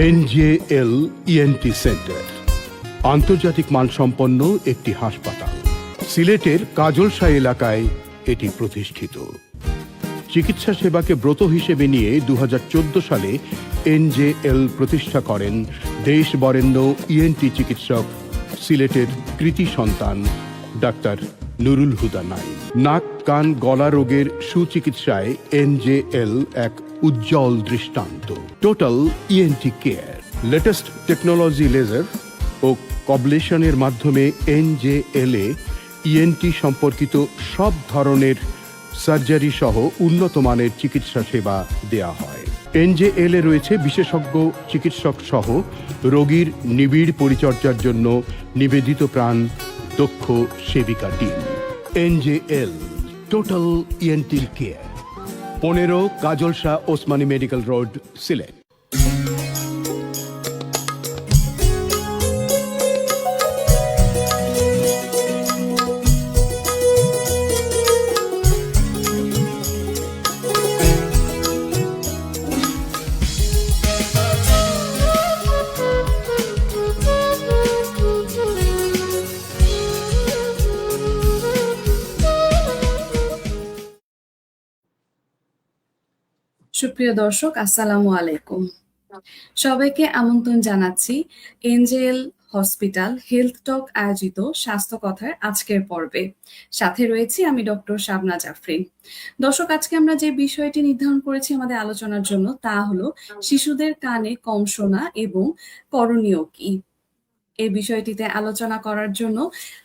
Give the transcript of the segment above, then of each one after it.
এনজেএল ENT centre আন্তর্জাতিক মানসম্পন্ন একটি হাসপাতাল। সিলেটের কাজলশাহ এলাকায় এটি প্রতিষ্ঠিত। চিকিৎসা সেবাকে ব্রত হিসেবে নিয়ে 2014 সালে এনজেএল প্রতিষ্ঠা করেন দেশ বরেণ্য ইএনটি চিকিৎসক, সিলেটের কৃতি সন্তান ডাক্তার নুরুল হুদা নাইম। নাক, কান, গলা রোগের সুচিকিৎসায় এনজেএল এক উজ্জ্বল দৃষ্টান্ত। Total ENT care, latest technology, laser ও কবলেশনের মাধ্যমে এনজেএল এ ইএনটি সম্পর্কিত সব ধরনের সার্জারি সহ উন্নত মানের চিকিৎসা সেবা দেয়া হয়। এনজেএল এ রয়েছে বিশেষজ্ঞ চিকিৎসক সহ রোগীর নিবিড় পরিচর্যার জন্য নিবেদিত প্রাণ দক্ষ সেবিকা team. NJL total ENT care, 15 Kajalshah Osmani medical road, Sylhet. সুপ্রিয় দর্শক, আসসালামু আলাইকুম। সবাইকে আমন্ত্রণ জানাচ্ছি এনজেএল হসপিটাল হেলথ টক আয়োজিত স্বাস্থ্য কথার আজকের পর্বে। সাথে রয়েছি আমি ডক্টর শাবনা জাফরিন। দর্শক, আজকে আমরা যে বিষয়টি নির্ধারণ করেছি আমাদের আলোচনার জন্য তা হলো শিশুদের কানে কম শোনা এবং করণীয় কি। এই বিষয়টিতে আলোচনা করার জন্য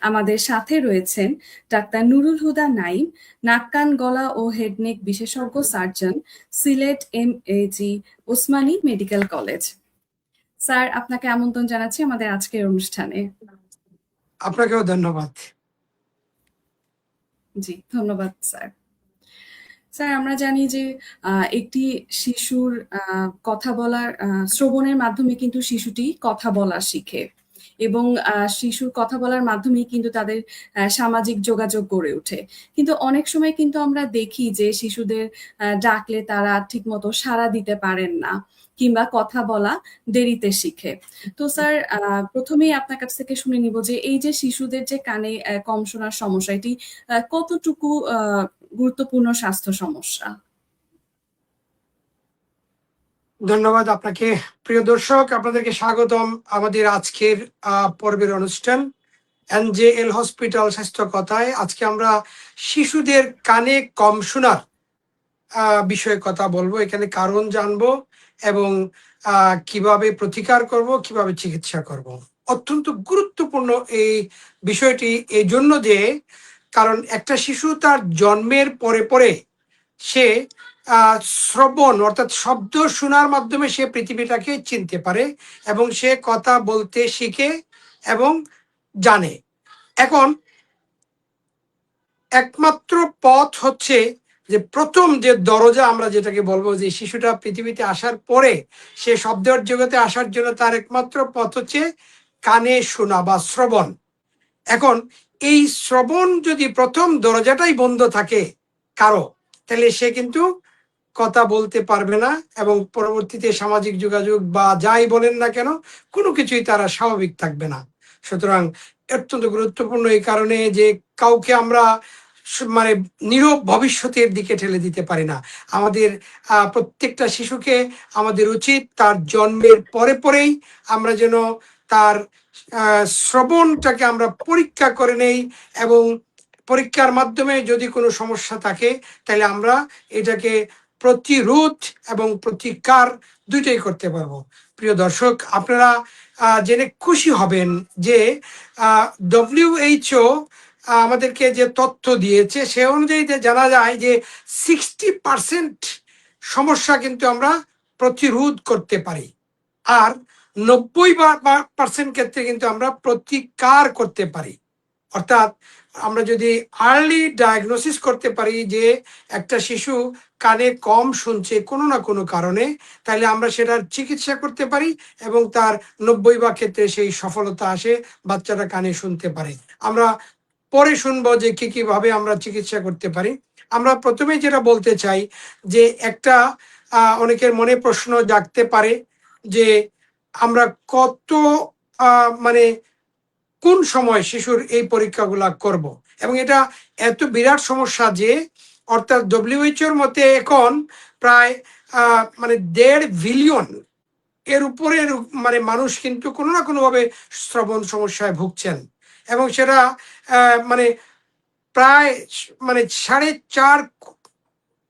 আমাদের সাথে রয়েছেন ডাক্তার নুরুল হুদা নাইম, নাক, কান, গলা ও হেডনেক বিশেষজ্ঞ surgeon, Sylhet MAG Osmani medical college. Sir, আপনাকে আমন্ত্রণ জানাচ্ছি আমাদের আজকের অনুষ্ঠানে। আপনাকেও ধন্যবাদ। জি, ধন্যবাদ স্যার। স্যার, আমরা জানি যে একটি শিশুর কথা বলার শ্রবণের মাধ্যমে কিন্তু শিশুটি কথা বলা শিখে এবং শিশুর কথা বলার মাধ্যমে কিন্তু তাদের সামাজিক যোগাযোগ গড়ে ওঠে। কিন্তু অনেক সময় কিন্তু আমরা দেখি যে শিশুদের ডাকলে তারা ঠিকমতো সাড়া দিতে পারেন না কিংবা কথা বলা দেরিতে শিখে। তো স্যার, প্রথমেই আপনার কাছ থেকে শুনে নিব যে এই যে শিশুদের যে কানে কম শোনার সমস্যা, এটি কতটুকু গুরুত্বপূর্ণ স্বাস্থ্য সমস্যা? ধন্যবাদ আপনাকে। প্রিয় দর্শক, আপনাদেরকে স্বাগতম আমাদের আজকের পর্বের অনুষ্ঠান এনজেএল হসপিটাল স্বাস্থ্য কথায়। আজকে আমরা শিশুদের কানে কম শোনার বিষয়ে কথা বলবো, এখানে কারণ জানবো এবং কিভাবে প্রতিকার করব, কিভাবে চিকিৎসা করব। অত্যন্ত গুরুত্বপূর্ণ এই বিষয়টি এই জন্য যে কারণ একটা শিশু তার জন্মের পরে পরে সে শ্রবণ অর্থাৎ শব্দ শোনার মাধ্যমে সে পৃথিবীটাকে চিনতে পারে এবং সে কথা বলতে শিখে এবং জানে। এখন একমাত্র পথ হচ্ছে যে প্রথম যে দরজা আমরা যেটাকে বলবো যে শিশুটা পৃথিবীতে আসার পরে সে শব্দের জগতে আসার জন্য তার একমাত্র পথ হচ্ছে কানে শোনা বা শ্রবণ। এখন এই শ্রবণ যদি প্রথম দরজাটাই বন্ধ থাকে কারো, তাহলে সে কিন্তু কথা বলতে পারবে না এবং পরবর্তীতে সামাজিক যোগাযোগ বা যাই বলেন না কেন কোনো কিছুই তারা স্বাভাবিক থাকবে না। সুতরাং অত্যন্ত গুরুত্বপূর্ণ এই কারণে যে কাউকে আমরা মানে নীরব ভবিষ্যতের দিকে ঠেলে দিতে পারি না। আমাদের প্রত্যেকটা শিশুকে আমাদের উচিত তার জন্মের পরে পরেই আমরা যেন তার শ্রবণটাকে আমরা পরীক্ষা করে নেই এবং পরীক্ষার মাধ্যমে যদি কোনো সমস্যা থাকে তাহলে আমরা এটাকে প্রতিরোধ এবং প্রতিকার দুইটাই করতে পারবো। প্রিয় দর্শক, আপনারা জেনে খুশি হবেন যে WHO আমাদেরকে যে তথ্য দিয়েছে সে অনুযায়ী জানা যায় যে 60% সমস্যা কিন্তু আমরা প্রতিরোধ করতে পারি, আর 90% ক্ষেত্রে কিন্তু আমরা প্রতিকার করতে পারি। অর্থাৎ আমরা যদি আর্লি ডায়াগনোসিস করতে পারি যে একটা শিশু কানে কম শুনছে কোনো না কোনো কারণে, তাহলে আমরা সেটার চিকিৎসা করতে পারি এবং তার 90% ক্ষেত্রে সেই সফলতা আসে, বাচ্চাটা কানে শুনতে পারে। আমরা পরে শুনবো যে কিভাবে আমরা চিকিৎসা করতে পারি। আমরা প্রথমে যেটা বলতে চাই যে একটা অনেকের মনে প্রশ্ন জাগতে পারে যে আমরা কত মানে কোন সময় শিশুর এই পরীক্ষাগুলা করব, এবং এটা এত বিরাট সমস্যা যে অর্থাৎ ডব্লিউএইচওর মতে এখন প্রায় মানে 1.5 বিলিয়ন এর উপরে মানে মানুষ কিন্তু কোনো না কোনোভাবে শ্রবণ সমস্যায় ভুগছেন, এবং সেটা মানে প্রায় মানে 4.5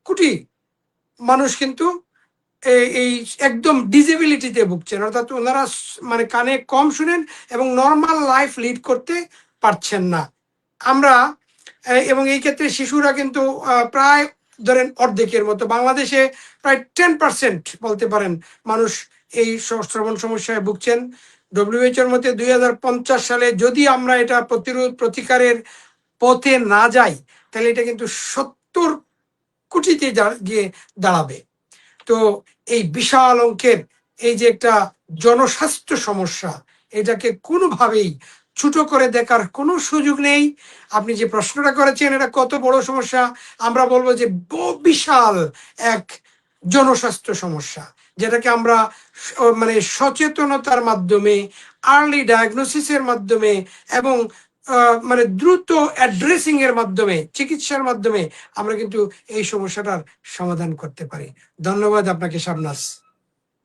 কোটি মানুষ কিন্তু এই একদম ডিজেবিলিটিতে ভুগছেন, অর্থাৎ ওনারা মানে কানে কম শুনেন এবং নর্মাল লাইফ লিড করতে পারছেন না। আমরা এবং এই ক্ষেত্রে শিশুরা কিন্তু প্রায় ধরেন অর্ধেকের মতো, বাংলাদেশে প্রায় 10% বলতে পারেন মানুষ এই শ্রবণ সমস্যায় ভুগছেন। ডব্লিউএইচওর মতে 2050 সালে যদি আমরা এটা প্রতিকারের পথে না যাই, তাহলে এটা কিন্তু 70 কোটিতে গিয়ে দাঁড়াবে। তো এই বিশাল অঙ্কের এই যে একটা জনস্বাস্থ্য সমস্যা, এটাকে কোনোভাবেই ছোট করে দেখার কোনো সুযোগ নেই। আপনি যে প্রশ্নটা করেছেন এটা কত বড় সমস্যা, আমরা বলবো যে বিশাল এক জনস্বাস্থ্য সমস্যা, যেটাকে আমরা মানে সচেতনতার মাধ্যমে, আর্লি ডায়াগনোসিসের মাধ্যমে এবং মানে দ্রুত অ্যাড্রেসিং এর মাধ্যমে, চিকিৎসার মাধ্যমে আমরা কিন্তু এই সমস্যাটার সমাধান করতে পারি। ধন্যবাদ আপনাকে শাবনাজ।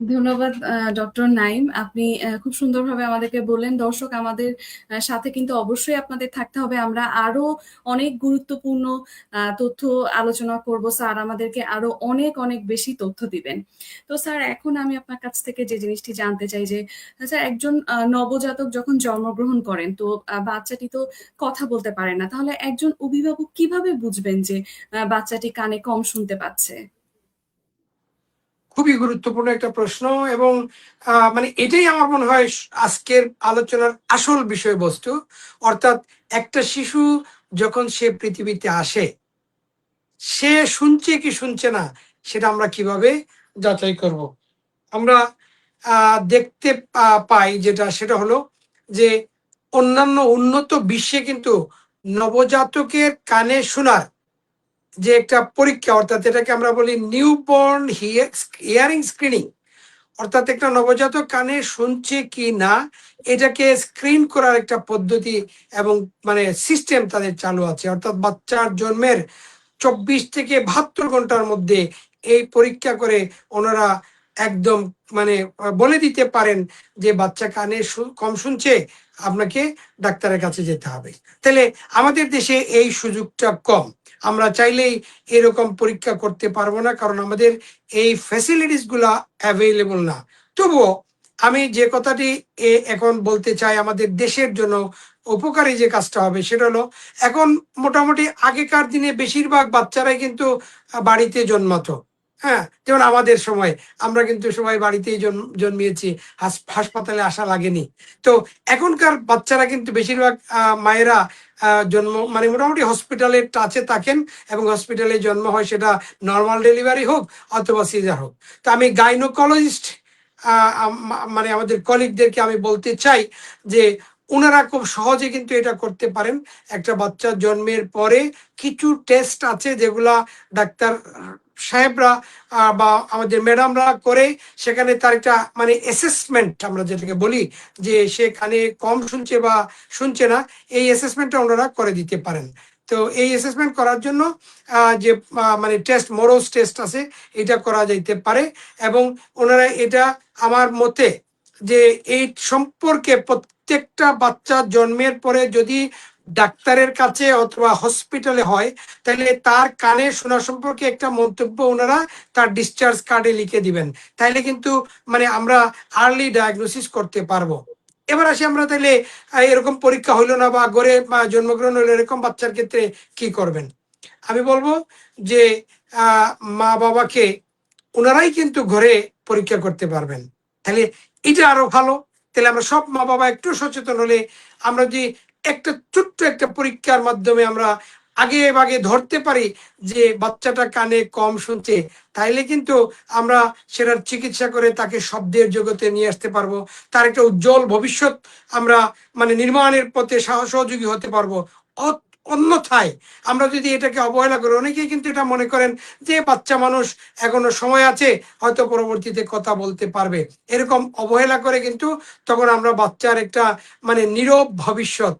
ধন্যবাদ ডক্টর নাইম, আপনি খুব সুন্দরভাবে আমাদেরকে বললেন। দর্শক, আমাদের সাথে কিন্তু অবশ্যই আপনাদের থাকতে হবে, আমরা আরো অনেক গুরুত্বপূর্ণ তথ্য আলোচনা করব। স্যার আমাদেরকে আরো অনেক অনেক বেশি তথ্য দিবেন। তো স্যার, এখন আমি আপনার কাছ থেকে যে জিনিসটি জানতে চাই যে স্যার, একজন নবজাতক যখন জন্মগ্রহণ করেন, তো বাচ্চাটি তো কথা বলতে পারে না, তাহলে একজন অভিভাবক কিভাবে বুঝবেন যে বাচ্চাটি কানে কম শুনতে পাচ্ছে? খুবই গুরুত্বপূর্ণ একটা প্রশ্ন, এবং মানে এটাই আমার মনে হয় আজকের আলোচনার আসল বিষয়বস্তু। অর্থাৎ একটা শিশু যখন সে পৃথিবীতে আসে, সে শুনছে কি শুনছে না সেটা আমরা কিভাবে যাচাই করব? আমরা দেখতে পাই যেটা, সেটা হলো যে অন্যান্য উন্নত বিশ্বে কিন্তু নবজাতকের কানে শোনার যে একটা পরীক্ষা, অর্থাৎ এটাকে আমরা বলি নিউবর্ন হিয়ারিং স্ক্রিনিং, অর্থাৎ একটা নবজাতক কানে শুনছে কি না এটাকে স্ক্রিন করার একটা পদ্ধতি এবং মানে সিস্টেম তাদের চালু আছে। অর্থাৎ বাচ্চার জন্মের 24 থেকে 72 ঘন্টার মধ্যে এই পরীক্ষা করে ওনারা একদম মানে বলে দিতে পারেন যে বাচ্চা কানে কম শুনছে, আপনাকে ডাক্তারের কাছে যেতে হবে। তাহলে আমাদের দেশে এই সুযোগটা কম, আমরা চাইলেই এরকম পরীক্ষা করতে পারবো না, কারণ আমাদের এই ফ্যাসিলিটিস গুলা অ্যাভেলেবল না। তবুও আমি যে কথাটি এখন বলতে চাই, আমাদের দেশের জন্য উপকারী যে কাজটা হবে সেটা হলো, এখন মোটামুটি আগেকার দিনে বেশিরভাগ বাচ্চারাই কিন্তু বাড়িতে জন্মাতো। হ্যাঁ, যেমন আমাদের সময় আমরা কিন্তু সবাই বাড়িতেই জন্মিয়েছি, হাসপাতালে আসা লাগেনি। তো এখনকার বাচ্চারা কিন্তু বেশিরভাগ মায়েরা জন্ম মানে মোটামুটি হসপিটালের টাচে থাকেন, এবং হসপিটালে জন্ম হয়, সেটা নর্মাল ডেলিভারি হোক অথবা সিজার হোক। তো আমি গাইনোকোলজিস্ট মানে আমাদের কলিগদেরকে আমি বলতে চাই যে ওনারা খুব সহজে কিন্তু এটা করতে পারেন। একটা বাচ্চা জন্মের পরে কিছু টেস্ট আছে যেগুলা ডাক্তার সাহেবরা বা আমাদের ম্যাডামরা করে, সেখানে তার একটা মানে অ্যাসেসমেন্ট আমরা যেটাকে বলি যে সে কানে কম শুনছে বা শুনছে না, এই অ্যাসেসমেন্টটা ওনারা করে দিতে পারেন। তো এই অ্যাসেসমেন্ট করার জন্য যে মানে টেস্ট, মোরোস টেস্ট আছে, এটা করা যাইতে পারে। এবং ওনারা এটা আমার মতে যে এই সম্পর্কে প্রত্যেকটা বাচ্চা জন্মের পরে যদি ডাক্তারের কাছে অথবা হসপিটালে হয়, তাহলে তার কানে শোনা সম্পর্কে একটা মন্তব্য ওনারা তার ডিসচার্জ কার্ডে লিখে দিবেন। তাহলে কিন্তু মানে আমরা আর্লি ডায়াগনোসিস করতে পারবো। এবার আসি আমরা, তাহলে এরকম পরীক্ষা হইলো না বা ঘরে জন্মগ্রহণ হইলো, এরকম বাচ্চার ক্ষেত্রে কি করবেন? আমি বলবো যে মা বাবাকে ওনারাই কিন্তু ঘরে পরীক্ষা করতে পারবেন, তাহলে এটা আরো ভালো। তাহলে আমরা সব মা বাবা একটু সচেতন হলে, আমরা যদি একটা ছোট্ট একটা পরীক্ষার মাধ্যমে আমরা আগে ভাগে ধরতে পারি যে বাচ্চাটা কানে কম শুনছে, তাইলে কিন্তু আমরা সেটার চিকিৎসা করে তাকে শব্দের জগতে নিয়ে আসতে পারবো, তার একটা উজ্জ্বল ভবিষ্যৎ আমরা মানে নির্মাণের পথে সহযোগী হতে পারবো। অন্যথায় আমরা যদি এটাকে অবহেলা করি, অনেকেই কিন্তু এটা মনে করেন যে বাচ্চা মানুষ, এখনো সময় আছে, হয়তো পরবর্তীতে কথা বলতে পারবে, এরকম অবহেলা করে কিন্তু তখন আমরা বাচ্চার একটা মানে নীরব ভবিষ্যৎ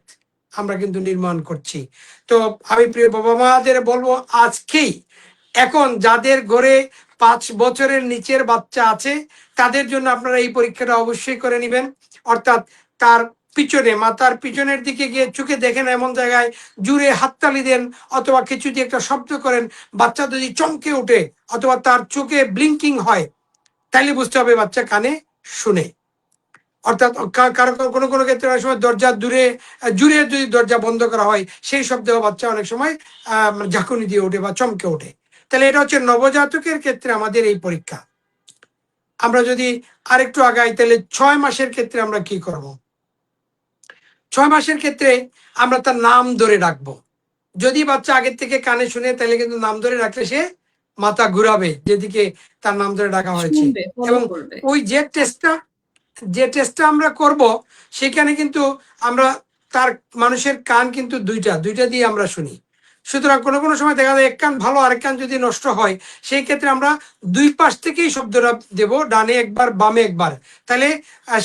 আমরা কিন্তু নির্মাণ করছি। তো আমি প্রিয় বাবা মাদের বলবো, আজকেই এখন যাদের ঘরে 5 বছরের নিচের বাচ্চা আছে তাদের জন্য আপনারা এই পরীক্ষাটা অবশ্যই করে নেবেন। অর্থাৎ তার পিছনে, মাথার পিছনের দিকে গিয়ে চোখে দেখেন, এমন জায়গায় জুড়ে হাততালি দেন অথবা কিছু দিয়ে একটা শব্দ করেন, বাচ্চা যদি চমকে ওঠে অথবা তার চোখে ব্লিঙ্কিং হয়, তাইলে বুঝতে হবে বাচ্চা কানে শুনে। অর্থাৎ কারো কোনো কোনো ক্ষেত্রে অনেক সময় দরজা জুড়ে যদি দরজা বন্ধ করা হয়, সেই শব্দেও বাচ্চা অনেক সময় ঝাঁকুনি দিয়ে ওঠে বা চমকে ওঠে। তাহলে এটা হচ্ছে নবজাতকের ক্ষেত্রে আমাদের এই পরীক্ষা। আমরা যদি আরেকটু আগাই, তাহলে 6 মাসের ক্ষেত্রে আমরা কি করব? 6 মাসের ক্ষেত্রে আমরা তার নাম ধরে ডাকবো। যদি বাচ্চা আগের থেকে কানে শুনে, তাহলে কিন্তু নাম ধরে রাখলে সে মাথা ঘুরাবে যেদিকে তার নাম ধরে ডাকা হয়েছে। শুনবে, ফলো এবং করবে। ওই যে টেস্টটা আমরা করব, সেখানে কিন্তু আমরা তার মানুষের কান কিন্তু দুইটা দিয়ে আমরা শুনি। সুতরাং কোনো কোনো সময় দেখা যায় এক কান ভালো, আরেক কান যদি নষ্ট হয়, সেই ক্ষেত্রে আমরা দুই পাশ থেকেই শব্দটা দেব, ডানে একবার বামে একবার। তাহলে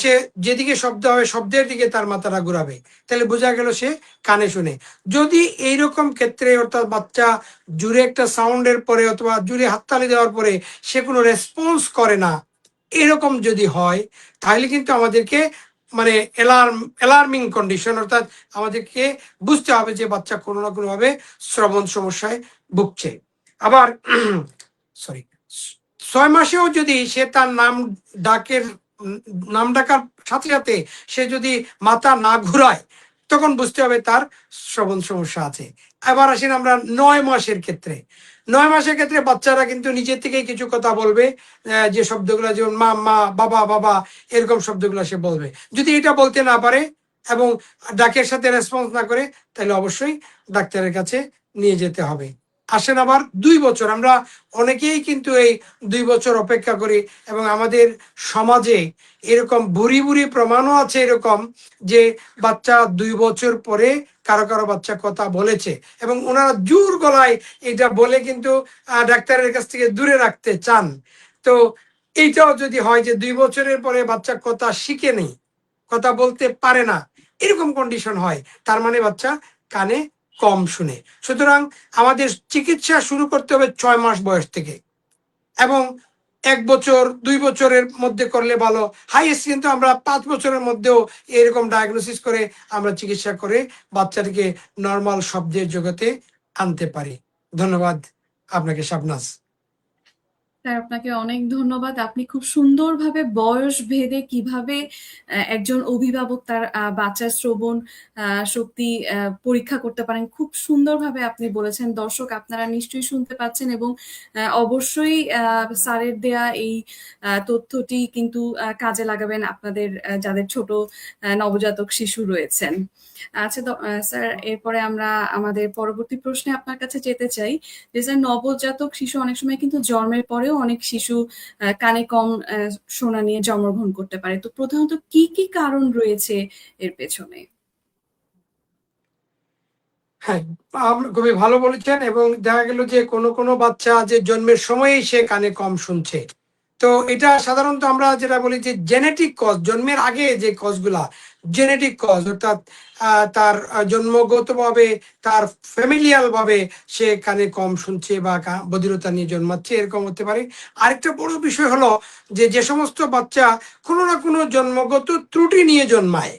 সে যেদিকে শব্দ হবে শব্দের দিকে তার মাথাটা ঘুরাবে, তাহলে বোঝা গেল সে কানে শুনে। যদি এইরকম ক্ষেত্রে, অর্থাৎ বাচ্চা জুড়ে একটা সাউন্ডের পরে অথবা জুড়ে হাততালি দেওয়ার পরে সে কোনো রেসপন্স করে না, এরকম যদি হয়, তাহলে কিন্তু আমাদেরকে মানে অ্যালার্মিং কন্ডিশন, অর্থাৎ আমাদেরকে বুঝতে হবে যে বাচ্চা কোনো না কোনোভাবে শ্রবণ সমস্যায় ভুগছে। আবার সরি, 6 মাসেও যদি সে তার নাম ডাকার সাথে সাথে সে যদি মাথা না ঘুরায়, তখন বুঝতে হবে তার শ্রবণ সমস্যা আছে। এবার আসেন আমরা 9 মাসের ক্ষেত্রে। 9 মাসের ক্ষেত্রে বাচ্চারা কিন্তু নিজের থেকেই কিছু কথা বলবে, যে শব্দগুলো, যেমন মা মা, বাবা বাবা, এরকম শব্দগুলো সে বলবে। যদি এটা বলতে না পারে এবং ডাকের সাথে রেসপন্স না করে, তাহলে অবশ্যই ডাক্তারের কাছে নিয়ে যেতে হবে। আসেন আবার 2 বছর। আমরা অনেকেই কিন্তু এই 2 বছর অপেক্ষা করি, এবং আমাদের সমাজে এরকম বুড়ি বুড়ি প্রমাণও আছে এরকম, যে বাচ্চা 2 বছর পরে কারো কারো বাচ্চা কথা বলেছে, এবং ওনারা জোর গলায় এটা বলে কিন্তু ডাক্তারের কাছ থেকে দূরে রাখতে চান। তো এইটাও যদি হয় যে 2 বছরের পরে বাচ্চা কথা শিখে নেই, কথা বলতে পারে না, এরকম কন্ডিশন হয়, তার মানে বাচ্চা কানে কম শুনে। সুতরাং আমাদের চিকিৎসা শুরু করতে হবে 6 মাস বয়স থেকে, এবং 1 বছর 2 বছরের মধ্যে করলে ভালো। হাইয়েস্ট কিন্তু আমরা 5 বছরের মধ্যেও এরকম ডায়াগনোসিস করে আমরা চিকিৎসা করে বাচ্চাটিকে নর্মাল শব্দের জগতে আনতে পারি। ধন্যবাদ আপনাকে, শাবনাজ। স্যার, আপনাকে অনেক ধন্যবাদ। আপনি খুব সুন্দরভাবে বয়স ভেদে কিভাবে একজন অভিভাবক তার বাচ্চার শ্রবণ শক্তি পরীক্ষা করতে পারেন, খুব সুন্দরভাবে আপনি বলেছেন। দর্শক, আপনারা নিশ্চয়ই শুনতে পাচ্ছেন, এবং অবশ্যই স্যারের দেয়া এই তথ্যটি কিন্তু কাজে লাগাবেন আপনাদের যাদের ছোট নবজাতক শিশু রয়েছেন। আচ্ছা স্যার, এরপরে আমরা আমাদের পরবর্তী প্রশ্নে আপনার কাছে যেতে চাই। যে স্যার, নবজাতক শিশু অনেক সময় কিন্তু জন্মের পরেও অনেক শিশু কানে কম শোনা নিয়ে জন্মগ্রহণ করতে পারে। তো প্রধানত কি কি কারণ রয়েছে এর পেছনে? হ্যাঁ, খুবই ভালো বলেছেন। এবং দেখা গেল যে কোনো কোনো বাচ্চা যে জন্মের সময়ই সে কানে কম শুনছে। তো এটা সাধারণত আমরা যেটা বলি যে জেনেটিক কজ, জন্মের আগে যে কজগুলা জেনেটিক কজ, অর্থাৎ তার জন্মগতভাবে, তার ফ্যামিলিয়াল ভাবে সে কানে কম শুনছে বা বধিরতা নিয়ে জন্মাচ্ছে, এরকম হতে পারে। আরেকটা বড় বিষয় হলো যে যে সমস্ত বাচ্চা কোনো না কোনো জন্মগত ত্রুটি নিয়ে জন্মায়,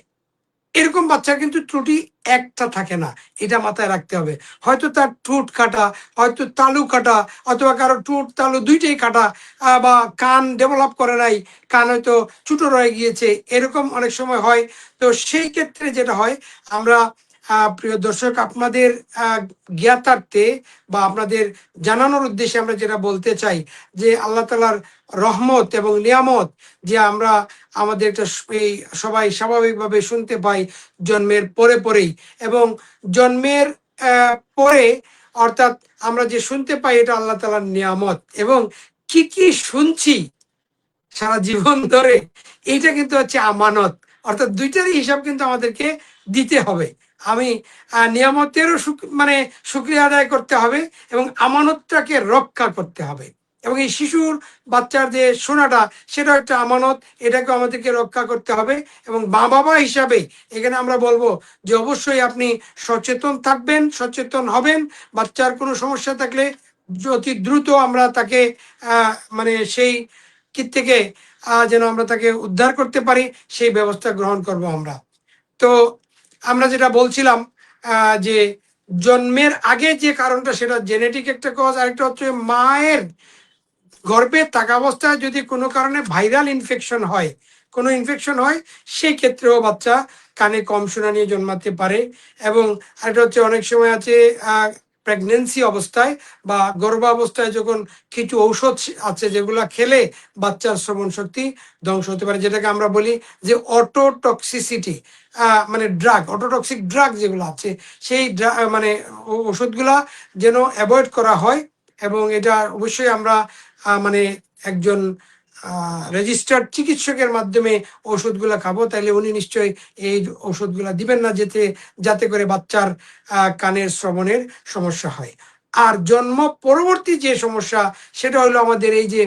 এরকম বাচ্চার কিন্তু ত্রুটি একটা থাকে না, এটা মাথায় রাখতে হবে। হয়তো তার ঠোঁট কাটা, হয়তো তালু কাটা, অথবা কারো ঠোঁট তালু দুইটাই কাটা, বা কান ডেভেলপ করে নাই, কান হয়তো ছোট রয়ে গিয়েছে, এরকম অনেক সময় হয়। তো সেই ক্ষেত্রে যেটা হয়, আমরা প্রিয় দর্শক, আপনাদের জ্ঞাতার্থে বা আপনাদের জানানোর উদ্দেশ্যে আমরা যেটা বলতে চাই, যে আল্লাহ তাআলার রহমত এবং নিয়ামত, যে আমরা আমাদের একটা এই সবাই স্বাভাবিকভাবে শুনতে পাই জন্মের পরে পরেই, এবং জন্মের পরে, অর্থাৎ আমরা যে শুনতে পাই, এটা আল্লাহ তাআলার নিয়ামত। এবং কি কি শুনছি সারা জীবন ধরে, এইটা কিন্তু হচ্ছে আমানত। অর্থাৎ দুইটারই হিসাব কিন্তু আমাদেরকে দিতে হবে। আমি নিয়ামতেরও মানে শুকরিয়া আদায় করতে হবে এবং আমানতটাকে রক্ষা করতে হবে। এবং এই শিশুর বাচ্চার যে শোনাটা সেটা একটা আমানত, এটাকে আমাদেরকে রক্ষা করতে হবে। এবং মা বাবা হিসাবে এখানে আমরা বলবো যে অবশ্যই আপনি সচেতন থাকবেন, সচেতন হবেন। বাচ্চার কোনো সমস্যা থাকলে অতি দ্রুত আমরা তাকে মানে সেই কি থেকে যেন আমরা তাকে উদ্ধার করতে পারি সেই ব্যবস্থা গ্রহণ করব আমরা। তো আমরা যেটা বলছিলাম যে জন্মের আগে যে কারণটা সেটা জেনেটিক একটা কজ, আরেকটা হচ্ছে মায়ের গর্ভে থাকা অবস্থায় যদি কোনো কারণে ভাইরাল ইনফেকশন হয়, কোনো ইনফেকশন হয়, সেই ক্ষেত্রেও বাচ্চা কানে কম শোনা নিয়ে জন্মাতে পারে। এবং আরেকটা হচ্ছে অনেক সময় আছে প্রেগনেন্সি অবস্থায় বা গর্ভাবস্থায় যখন কিছু ঔষধ আছে যেগুলো খেলে বাচ্চার শ্রবণ শক্তি ধ্বংস হতে পারে, যেটাকে আমরা বলি যে অটোটক্সিসিটি, মানে ড্রাগ, অটোটক্সিক ড্রাগ যেগুলো আছে সেই মানে ওষুধগুলা যেন অ্যাভয়েড করা হয়। এবং এটা অবশ্যই আমরা মানে একজন রেজিস্টার্ড চিকিৎসকের মাধ্যমে ওষুধগুলা খাবো, তাহলে উনি নিশ্চয়ই এই ওষুধগুলা দিবেন না যাতে করে বাচ্চার কানের শ্রবণের সমস্যা হয়। আর জন্ম পরবর্তী যে সমস্যা সেটা হলো আমাদের এই যে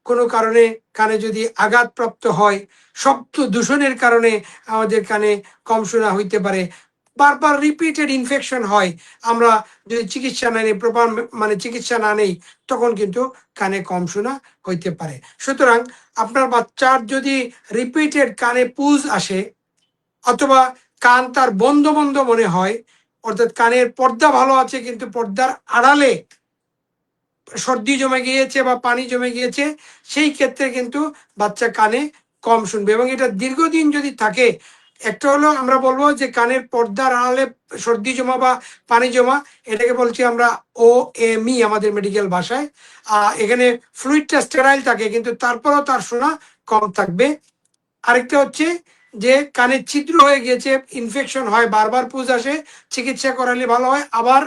কোনো কারণে কানে যদি আঘাতপ্রাপ্ত হয়, শব্দ দূষণের কারণে আমাদের কানে কম শোনা হইতে পারে, বারবার রিপিটেড ইনফেকশন হয়, আমরা যদি চিকিৎসা না নেই, প্রপার মানে চিকিৎসা না নেই, তখন কিন্তু কানে কম শোনা হইতে পারে। সুতরাং আপনার বাচ্চার যদি রিপিটেড কানে পুজ আসে অথবা কান তার বন্ধ বন্ধ মনে হয়, অর্থাৎ কানের পর্দা ভালো আছে কিন্তু পর্দার আড়ালে সর্দি জমে গিয়েছে বা পানি জমে গিয়েছে, সেই ক্ষেত্রে কিন্তু বাচ্চা কানে কম শুনবে। এবং এটা দীর্ঘদিন যদি থাকে, একটা হলো আমরা বলবো যে কানের পর্দার আড়ালে সর্দি জমা বা পানি জমা, এটাকে বলছি আমরা OME আমাদের মেডিকেল ভাষায়। এখানে ফ্লুইডটা স্টেরাইল থাকে কিন্তু তারপরেও তার শোনা কম থাকবে। আরেকটা হচ্ছে যে কানের ছিদ্র হয়ে গিয়েছে, ইনফেকশন হয়, বারবার পুজ আসে, চিকিৎসা করালে ভালো হয়, আবার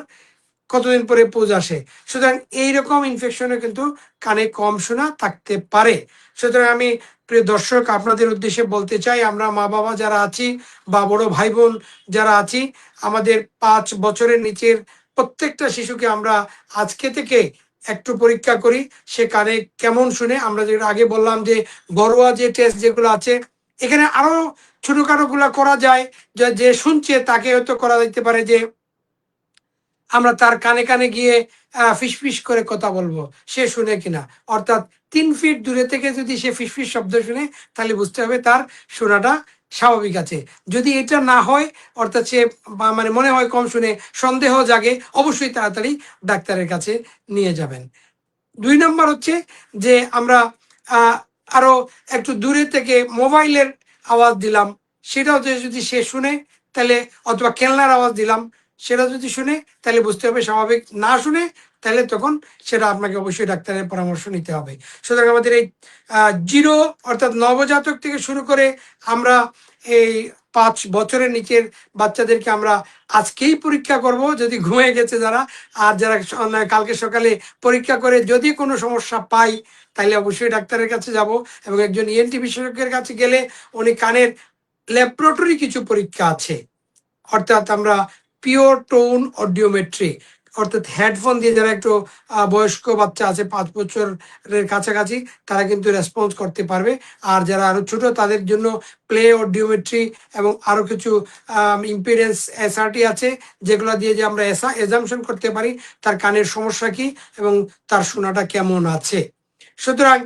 কতদিন পরে পুজ আসে। সুতরাং এইরকম ইনফেকশনে কিন্তু কানে কম শোনা থাকতে পারে। সুতরাং আমি প্রিয় দর্শক আপনাদের উদ্দেশ্যে বলতে চাই, আমরা মা বাবা যারা আছি বা বড় ভাই বোন যারা আছি, আমাদের 5 বছরের নিচের প্রত্যেকটা শিশুকে আমরা আজকে থেকে একটু পরীক্ষা করি সে কানে কেমন শুনে। আমরা যেটা আগে বললাম যে ঘরোয়া যে টেস্ট যেগুলো আছে, এখানে আরো ছোটখাটো গুলা করা যায়, যে শুনছে তাকে হয়তো করা যেতে পারে যে আমরা তার কানে কানে গিয়ে ফিসফিস করে কথা বলবো, সে শুনে কিনা। অর্থাৎ 3 ফিট দূরে থেকে যদি সে ফিসফিস শব্দ শুনে, তাহলে বুঝতে হবে তার শোনাটা স্বাভাবিক আছে। যদি এটা না হয়, অর্থাৎ সে মানে মনে হয় কম শুনে, সন্দেহ জাগে, অবশ্যই তাড়াতাড়ি ডাক্তারের কাছে নিয়ে যাবেন। 2 নম্বর হচ্ছে যে আমরা আরো একটু দূরে থেকে মোবাইলের আওয়াজ দিলাম, সেটাও যদি সে শুনে তাহলে, অথবা খেলনার আওয়াজ দিলাম সেটা যদি শুনে, তাহলে বুঝতে হবে স্বাভাবিক। না শুনে তাহলে তখন সেটা আপনাকে অবশ্যই ডাক্তারের পরামর্শ নিতে হবে। সুতরাং আমাদের এই 0 অর্থাৎ নবজাতক থেকে শুরু করে আমরা এই 5 বছরের নিচের বাচ্চাদেরকে আমরা আজকেই পরীক্ষা করব, যদি ঘুমিয়ে গেছে যারা, আর যারা কালকে সকালে পরীক্ষা করে যদি কোনো সমস্যা পাই, তাহলে অবশ্যই ডাক্তারের কাছে যাব। এবং একজন ENT বিশেষজ্ঞের কাছে গেলে উনি কানের ল্যাবরেটরি কিছু পরীক্ষা আছে, অর্থাৎ আমরা পিওর টোন অডিওমেট্রি, অর্থাৎ হেডফোন দিয়ে যারা একটু বয়স্ক বাচ্চা আছে 5 বছরের কাছাকাছি, তারা কিন্তু রেসপন্স করতে পারবে। আর যারা আরো ছোট তাদের জন্য প্লে অডিওমেট্রি এবং আরো কিছু ইম্পিডেন্স SRT আছে, যেগুলো দিয়ে যে আমরা এজাম্পশন করতে পারি তার কানের সমস্যা কি এবং তার শোনাটা কেমন আছে। সুতরাং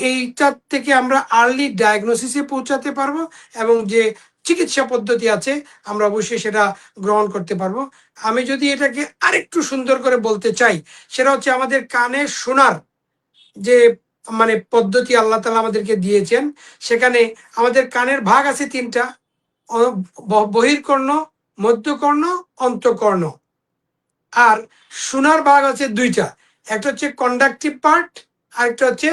এইটার থেকে আমরা আর্লি ডায়াগনোসিসে পৌঁছাতে পারবো এবং যে চিকিৎসা পদ্ধতি আছে আমরা অবশ্যই সেটা গ্রহণ করতে পারবো। আমি যদি এটাকে আরেকটু সুন্দর করে বলতে চাই, সেটা হচ্ছে আমাদের কানে শোনার যে মানে পদ্ধতি আল্লাহ তাআলা আমাদেরকে দিয়েছেন, সেখানে আমাদের কানের ভাগ আছে 3টা: বহির্কর্ণ, মধ্যকর্ণ, অন্তঃকর্ণ। আর শোনার ভাগ আছে 2টা, একটা হচ্ছে কন্ডাকটিভ পার্ট, আরেকটা হচ্ছে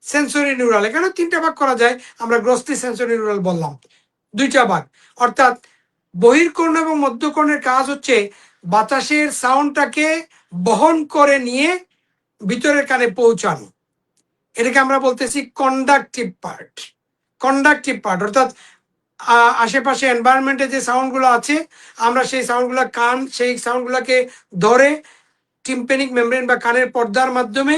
সেন্সরি নিউরাল। এখানে 3টা ভাগ করা যায়, আমরা গ্রসলি সেন্সরি নিউরাল বললাম। 2টা ভাগ, অর্থাৎ বহির্কর্ণ এবং মধ্যকর্ণের কাজ হচ্ছে বাতাসের সাউন্ডটাকে বহন করে নিয়ে ভিতরের কানে পৌঁছানো। এটাকে আমরা বলতেছি কন্ডাকটিভ পার্ট। কন্ডাকটিভ পার্ট অর্থাৎ আশেপাশে এনভায়রনমেন্টে যে সাউন্ডগুলো আছে আমরা সেই সাউন্ডগুলো সেই সাউন্ডগুলোকে ধরে টিম্প্যানিক মেমব্রেন বা কানের পর্দার মাধ্যমে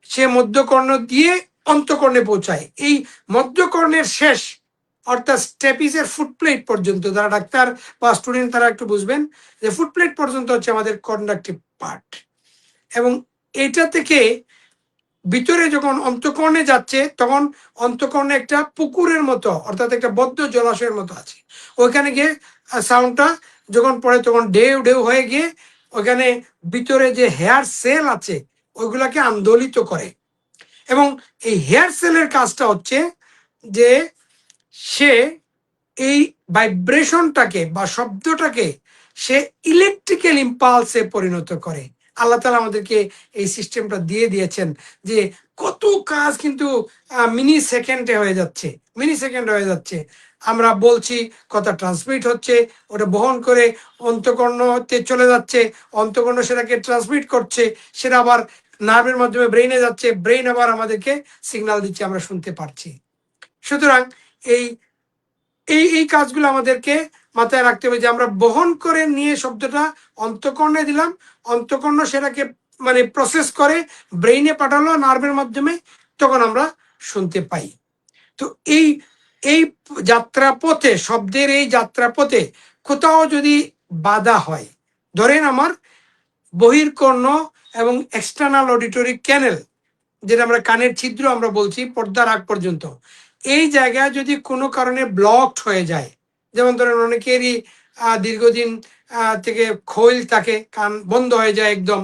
সে মধ্যকর্ণ দিয়ে অন্তঃকর্ণে পৌঁছায়। এই মধ্যকর্ণের শেষ অর্থাৎ স্টেপিসের ফুটপ্লেট পর্যন্ত, যারা ডাক্তার বা স্টুডেন্ট তারা একটু বুঝবেন যে ফুটপ্লেট পর্যন্ত হচ্ছে আমাদের কন্ডাক্টিভ পার্ট, এবং এটা থেকে ভিতরে যখন অন্তঃকর্ণে যাচ্ছে তখন অন্তঃকর্ণে একটা পুকুরের মতো অর্থাৎ একটা বদ্ধ জলাশয়ের মতো আছে, ওইখানে গিয়ে সাউন্ডটা যখন পড়ে তখন ঢেউ ঢেউ হয়ে গিয়ে ওইখানে ভিতরে যে হেয়ার সেল আছে ওইগুলাকে আন্দোলিত করে। এবং এই হেয়ার সেলের কাজটা হচ্ছে যে সে এই ভাইব্রেশনটাকে বা শব্দটাকে সে ইলেকট্রিক্যাল ইম্পালসে পরিণত করে। আল্লাহ তাআলা আমাদেরকে এই সিস্টেমটা দিয়ে দিয়েছেন যে কত কাজ কিন্তু মিনি সেকেন্ডে হয়ে যাচ্ছে। আমরা বলছি, কথা ট্রান্সমিট হচ্ছে, ওটা বহন করে অন্তঃকর্ণতে চলে যাচ্ছে, অন্তঃকর্ণ সেটাকে ট্রান্সমিট করছে, সেটা আবার নার্ভের মাধ্যমে ব্রেইনে যাচ্ছে, ব্রেইন আবার আমাদেরকে সিগন্যাল দিচ্ছে, আমরা শুনতে পারছি। সুতরাং এই এই এই কাজগুলো আমাদেরকে মাথায় রাখতে হবে যে আমরা বহন করে নিয়ে শব্দটা অন্তঃকর্ণে দিলাম, অন্তঃকর্ণ সেটাকে মানে প্রসেস করে ব্রেইনে পাঠালো নার্ভের মাধ্যমে, তখন আমরা শুনতে পাই। তো এই এই যাত্রাপথে, শব্দের এই যাত্রাপথে কোথাও যদি বাধা হয়, ধরেন আমার বহির্কর্ণ এবং এক্সটার্নাল অডিটরি ক্যানেল, যেটা আমরা কানের ছিদ্র আমরা বলছি পর্দার আগ পর্যন্ত, এই জায়গায় যদি কোনো কারণে ব্লকড হয়ে যায়, যেমন ধরেন অনেকেরই দীর্ঘদিন থেকে খৈল থাকে, কান বন্ধ হয়ে যায় একদম,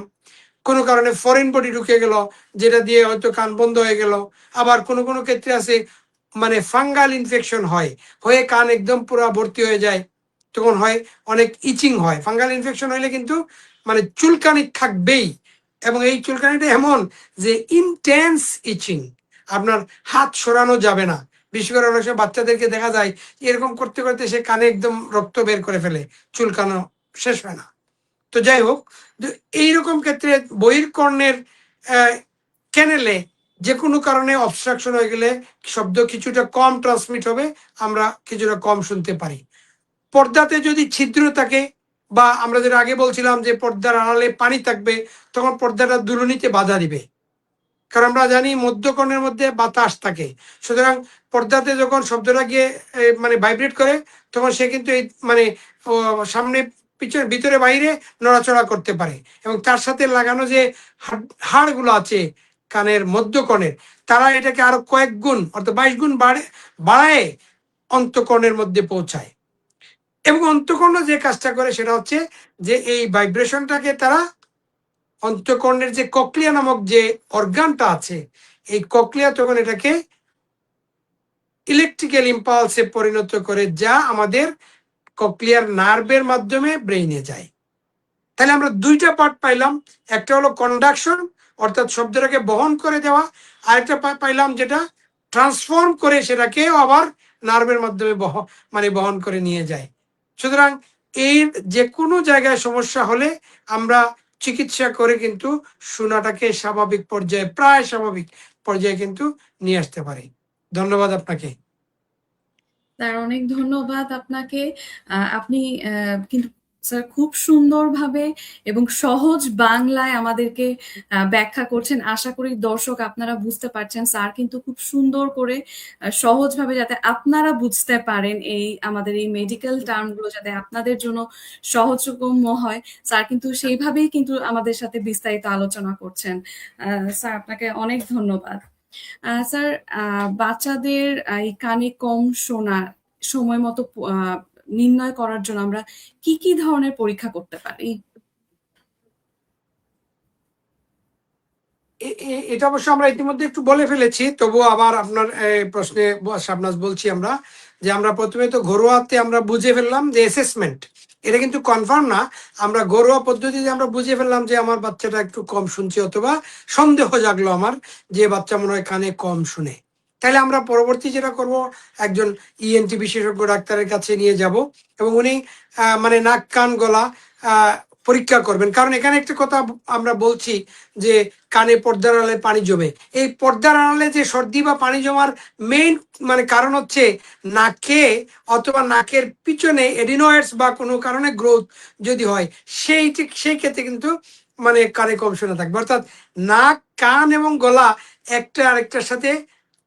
কোনো কারণে ফরেন বডি ঢুকে গেল যেটা দিয়ে হয়তো কান বন্ধ হয়ে গেল, আবার কোনো কোনো ক্ষেত্রে আছে মানে ফাঙ্গাল ইনফেকশন হয়ে কান একদম পুরো ভর্তি হয়ে যায়, তখন হয় অনেক ইচিং হয়। ফাঙ্গাল ইনফেকশন হইলে কিন্তু মানে চুলকানি থাকবেই, এবং এই চুলকানিটা এমন যে ইনটেন্স ইচিং, আপনার হাত সরানো যাবে না। বিশেষ করে অনেক সময় বাচ্চাদেরকে দেখা যায় এরকম করতে করতে সে কানে একদম রক্ত বের করে ফেলে, চুলকানো শেষ হয় না। তো যাই হোক, এইরকম ক্ষেত্রে বহির্কর্ণের ক্যানেলে যে কোনো কারণে অবস্ট্রাকশন হয়ে গেলে শব্দ কিছুটা কম ট্রান্সমিট হবে, আমরা কিছুটা কম শুনতে পারি। পর্দাতে যদি ছিদ্র থাকে, বা আমরা যেটা আগে বলছিলাম যে পর্দার আড়ালে পানি থাকবে, তখন পর্দাটা দুলনিতে বাধা দিবে, কারণ আমরা জানি মধ্যকর্ণের মধ্যে বাতাস থাকে। সুতরাং পর্দাতে যখন শব্দটা গিয়ে মানে ভাইব্রেট করে, তখন সে কিন্তু এই মানে সামনে পিছনে ভিতরে বাইরে নড়াচড়া করতে পারে, এবং তার সাথে লাগানো যে হাড়গুলো আছে কানের মধ্যকর্ণের, তারা এটাকে আরো কয়েক গুণ অর্থাৎ 22 গুণ বাড়ায় অন্তঃকর্ণের মধ্যে পৌঁছায়। এবং অন্তঃকর্ণ যে কাজটা করে সেটা হচ্ছে যে এই ভাইব্রেশনটাকে তারা অন্তঃকর্ণের যে কক্লিয়া নামক যে অর্গানটা আছে, এই কক্লিয়া তখন এটাকে ইলেকট্রিক্যাল ইম্পালসে পরিণত করে, যা আমাদের কক্লিয়ার নার্ভের মাধ্যমে ব্রেইনে যায়। তাহলে আমরা দুইটা পার্ট পাইলাম, একটা হলো কন্ডাকশন অর্থাৎ শব্দটাকে বহন করে দেওয়া, আরেকটা পাইলাম যেটা ট্রান্সফর্ম করে সেটাকে আবার নার্ভের মাধ্যমে বহন করে নিয়ে যায়। সুতরাং এই যে কোনো জায়গায় সমস্যা হলে আমরা চিকিৎসা করে কিন্তু শোনাটাকে স্বাভাবিক পর্যায়ে, প্রায় স্বাভাবিক পর্যায়ে কিন্তু নিয়ে আসতে পারি। ধন্যবাদ আপনাকে। তার অনেক ধন্যবাদ আপনাকে। আপনি কিন্তু স্যার খুব সুন্দরভাবে এবং সহজ বাংলায় আমাদেরকে ব্যাখ্যা করছেন। আশা করি দর্শক আপনারা বুঝতে পারছেন। স্যার কিন্তু খুব সুন্দর করে সহজভাবে যাতে আপনারা বুঝতে পারেন, আমাদের এই মেডিকেল টার্মগুলো যাতে আপনাদের জন্য সহজগম্য হয়, স্যার কিন্তু সেইভাবেই কিন্তু আমাদের সাথে বিস্তারিত আলোচনা করছেন। স্যার আপনাকে অনেক ধন্যবাদ। স্যার, বাচ্চাদের এই কানে কম শোনা সময় মতো নির্ণয় করার জন্য আমরা কি কি ধরনের পরীক্ষা করতে পারি? এটা অবশ্য আমরা ইতিমধ্যে একটু বলে ফেলেছি, তবুও আবার আপনার প্রশ্নে শাবনাজ বলছি আমরা, যে আমরা প্রথমে তো ঘরোয়াতে আমরা বুঝে ফেললাম যে অ্যাসেসমেন্ট, এটা কিন্তু কনফার্ম না, আমরা ঘরোয়া পদ্ধতিতে আমরা বুঝে ফেললাম যে আমার বাচ্চাটা একটু কম শুনছে, অথবা সন্দেহ জাগলো আমার যে বাচ্চা মনে হয় কানে কম শুনে। তাহলে আমরা পরবর্তী যেটা করব, একজন ইএনটি বিশেষজ্ঞ ডাক্তারের কাছে নিয়ে যাব, এবং উনি মানে নাক কান গলা পরীক্ষা করবেন। কারণ এখানে একটা কথা আমরা বলছি যে কানে পর্দার আড়ালে পানি জমে। এই পর্দার আড়ালে যে সর্দি বা পানি জমার মেইন মানে কারণ হচ্ছে নাকে অথবা নাকের পিছনে এডিনয়েডস বা কোনো কারণে গ্রোথ যদি হয়, সেই ক্ষেত্রে কিন্তু মানে কানে কম শোনা থাকবে। অর্থাৎ নাক, কান এবং গলা একটা আরেকটার সাথে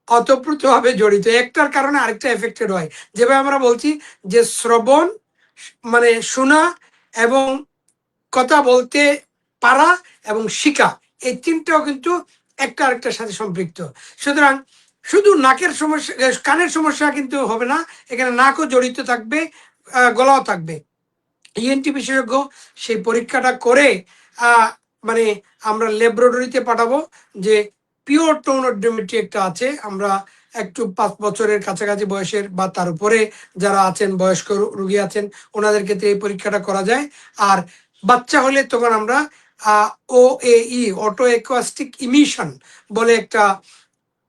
অতপ্রতভাবে জড়িত, একটার কারণে আরেকটা এফেক্টেড হয়। যেভাবে আমরা বলছি যে শ্রবণ মানে শোনা এবং কথা বলতে পারা এবং শিখা, এই তিনটাও কিন্তু একটা আরেকটার সাথে সম্পৃক্ত। সুতরাং শুধু নাকের সমস্যা, কানের সমস্যা কিন্তু হবে না, এখানে নাকও জড়িত থাকবে, গলাও থাকবে। ইএনটি বিশেষজ্ঞ সেই পরীক্ষাটা করে মানে আমরা ল্যাবরেটরিতে পাঠাবো যে পিওর টোন অডিওমেট্রি একটা আছে। আমরা একটু 5 বছরের কাছাকাছি বয়সের বা তার উপরে যারা আছেন, বয়স্ক রোগী আছেন, ওনাদের ক্ষেত্রে এই পরীক্ষাটা করা যায়। আর বাচ্চা হলে তখন আমরা OAE, অটো অ্যাকুয়াস্টিক ইমিশন বলে একটা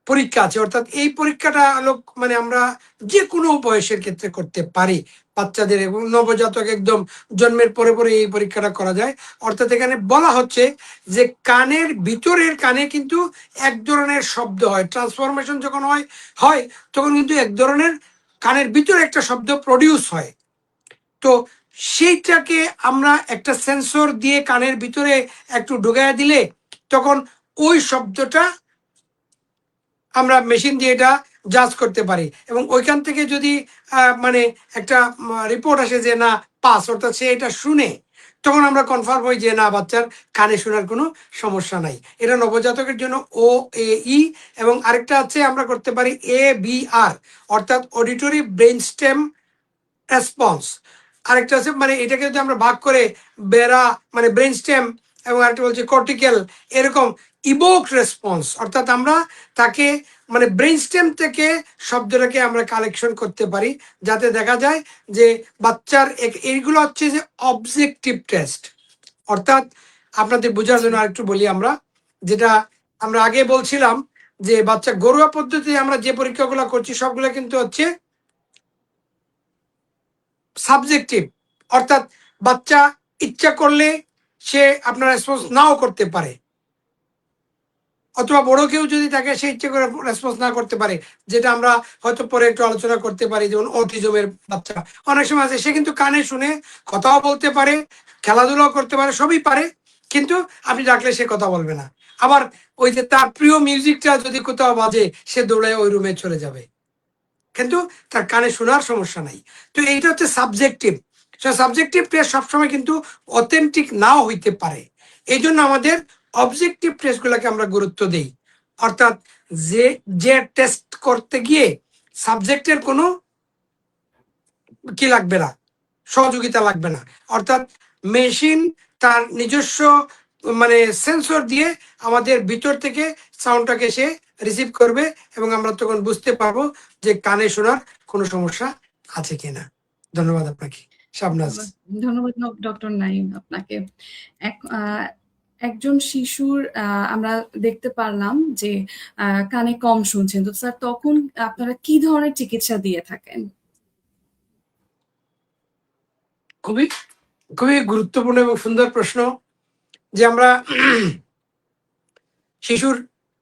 পরীক্ষা আছে। অর্থাৎ এই পরীক্ষাটা হলো মানে আমরা যে কোনো বয়সের ক্ষেত্রে করতে পারি, বাচ্চাদের এবং নবজাতক একদম জন্মের পরে পরে এই পরীক্ষাটা করা যায়। অর্থাৎ এখানে বলা হচ্ছে যে কানের ভিতরের কানে কিন্তু এক ধরনের শব্দ হয়, ট্রান্সফরমেশন যখন হয় তখন কিন্তু এক ধরনের কানের ভিতরে একটা শব্দ প্রডিউস হয়। তো সেইটাকে আমরা একটা সেন্সর দিয়ে কানের ভিতরে একটু ঢুকাইয়া দিলে তখন ওই শব্দটা আমরা মেশিন দিয়ে এটা জাজ করতে পারি, এবং ওইখান থেকে যদি মানে একটা রিপোর্ট আসে যে না পাস, অর্থাৎ সে এটা শুনে, তখন আমরা কনফার্ম হই যে না বাচ্চার কানে শোনার কোনো সমস্যা নাই। এটা নবজাতকের জন্য OAE। এবং আরেকটা আছে আমরা করতে পারি ABR, অর্থাৎ অডিটরি ব্রেন স্টেম রেসপন্স। আরেকটা আছে মানে এটাকে যদি আমরা ভাগ করে বেরা মানে ব্রেন স্টেম এবং আরেকটা বলছে কর্টিক্যাল, এরকম ইভোক রেসপন্স, অর্থাৎ আমরা তাকে মানে ব্রেন স্টেম থেকে শব্দটাকে আমরা কালেকশন করতে পারি, যাতে দেখা যায় যে বাচ্চার এইগুলো হচ্ছে যে অবজেক্টিভ টেস্ট। অর্থাৎ আপনাদের বোঝার জন্য আরেকটু বলি, আমরা যেটা আমরা আগে বলছিলাম যে বাচ্চা ঘরোয়া পদ্ধতিতে আমরা যে পরীক্ষাগুলো করছি সবগুলো কিন্তু হচ্ছে সাবজেক্টিভ। অর্থাৎ বাচ্চা ইচ্ছা করলে সে আপনার রেসপন্স নাও করতে পারে, অথবা বড় কেউ যদি তাকে সে ইচ্ছে করে রেসপন্স না করতে পারে, যেটা আমরা হয়তো পরে একটু আলোচনা করতে পারি। যেমন অটিজমের বাচ্চা অনেক সময় আছে, সে কিন্তু কানে শুনে কথাও বলতে পারে, খেলাধুলাও করতে পারে, সবই পারে, কিন্তু আপনি ডাকলে সে কথা বলবে না। আবার ওই যে তার প্রিয় মিউজিকটা যদি কোথাও বাজে, সে দৌড়ে ওই রুমে চলে যাবে, কিন্তু তার কানে শোনার সমস্যা নাই। তো এইটা হচ্ছে সাবজেক্টিভ। সাবজেক্টিভ টেস্ট সবসময় কিন্তু অথেন্টিক নাও হইতে পারে, এই জন্য আমাদের অবজেক্টিভ টেস্টগুলোকে আমরা গুরুত্ব দিই। অর্থাৎ যে টেস্ট করতে গিয়ে সাবজেক্টের কোনো কি লাগবে না, সহযোগিতা লাগবে না। অর্থাৎ মেশিন তার নিজস্ব মানে সেন্সর দিয়ে আমাদের ভিতর থেকে সাউন্ডটাকে সে রিসিভ করবে, এবং আমরা তখন বুঝতে পারবো যে কানে শোনার কোনো সমস্যা আছে কিনা। ধন্যবাদ আপনাকে শাবনাজ। ধন্যবাদ ডক্টর নাইম আপনাকে। একজন শিশুর আমরা দেখতে পারলাম যে কানে কম শুনছেন, তো স্যার তখন আপনারা কি ধরনের চিকিৎসা দিয়ে থাকেন? খুবই খুবই গুরুত্বপূর্ণ এবং সুন্দর প্রশ্ন। যে আমরা শিশুর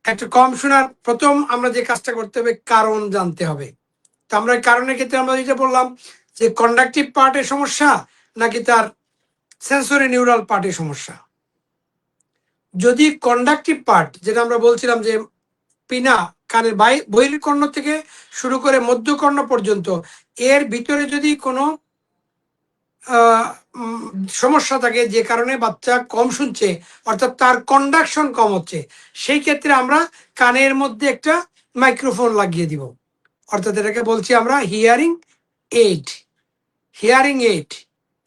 একটা কম শোনার প্রথম আমরা যে কাজটা করতে হবে, কারণ জানতে হবে। তো আমরা কারণের ক্ষেত্রে আমরা যেটা বললাম যে কন্ডাকটিভ পার্টের সমস্যা নাকি তার সেন্সরি নিউরাল পার্টের সমস্যা। যদি কন্ডাকটিভ পার্ট, যেটা আমরা বলছিলাম যে পিনা কানের বহির্কর্ণ থেকে শুরু করে মধ্যকর্ণ পর্যন্ত, এর ভিতরে যদি কোনো সমস্যা থাকে যে কারণে বাচ্চা কম শুনছে, অর্থাৎ তার কন্ডাকশন কম হচ্ছে, সেই ক্ষেত্রে আমরা কানের মধ্যে একটা মাইক্রোফোন লাগিয়ে দিব। অর্থাৎ এটাকে বলছি আমরা হিয়ারিং এইড। হিয়ারিং এইড